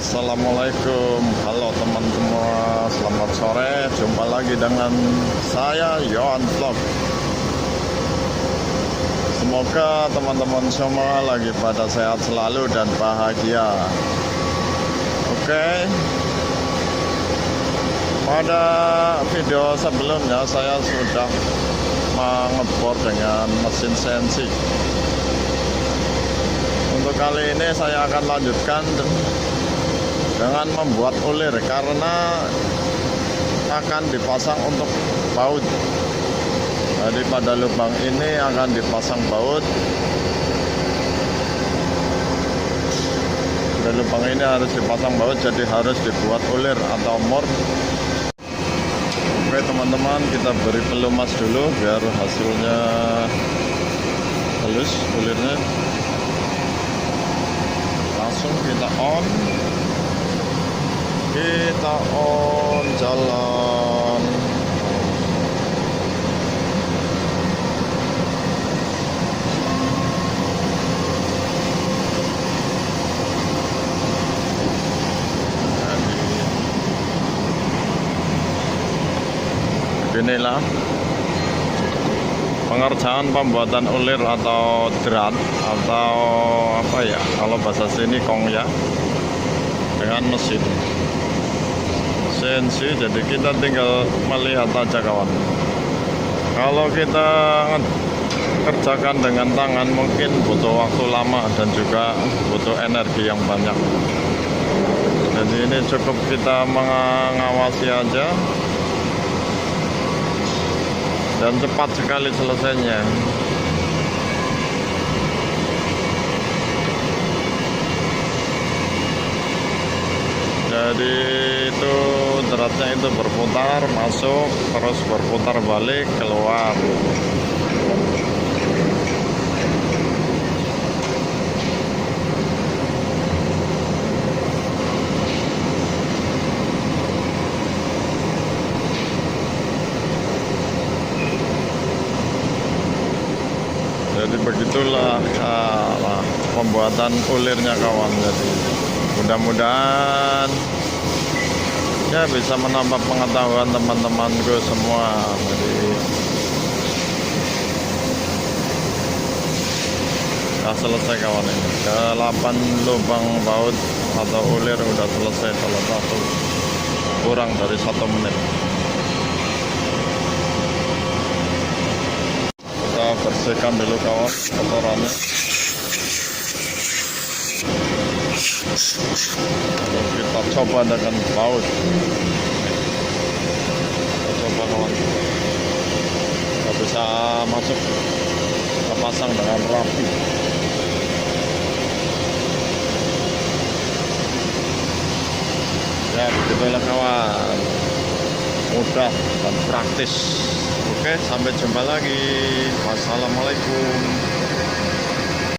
Assalamualaikum, halo teman semua, selamat sore. Jumpa lagi dengan saya Yohan Vlog. Semoga teman-teman semua lagi pada sehat selalu dan bahagia. Oke, pada video sebelumnya saya sudah mengebor dengan mesin CNC. Untuk kali ini saya akan lanjutkan dengan membuat ulir, karena akan dipasang untuk baut. Jadi pada lubang ini akan dipasang baut. Pada lubang ini harus dipasang baut, jadi harus dibuat ulir atau mur. Oke teman-teman, kita beri pelumas dulu biar hasilnya halus ulirnya. Langsung kita on jalan. Inilah pengerjaan pembuatan ulir atau drat atau apa ya, kalau bahasa sini kong ya, dengan mesin CNC. Jadi kita tinggal melihat aja kawan. Kalau kita kerjakan dengan tangan mungkin butuh waktu lama dan juga butuh energi yang banyak. Jadi ini cukup kita mengawasi aja dan cepat sekali selesainya. Jadi itu dratnya itu berputar masuk, terus berputar balik keluar. Jadi begitulah pembuatan ulirnya kawan. Jadi mudah-mudahan ya bisa menambah pengetahuan teman-temanku semua. Jadi sudah selesai kawan ini. 8 lubang baut atau ulir udah selesai salah satu, kurang dari 1 menit. Kita bersihkan dulu kawan kotorannya. Lalu kita coba dengan baut. Kita coba kawan, kita bisa masuk, kita pasang dengan rapi. Ya begitulah kawan, mudah dan praktis. Oke, sampai jumpa lagi. Wassalamualaikum.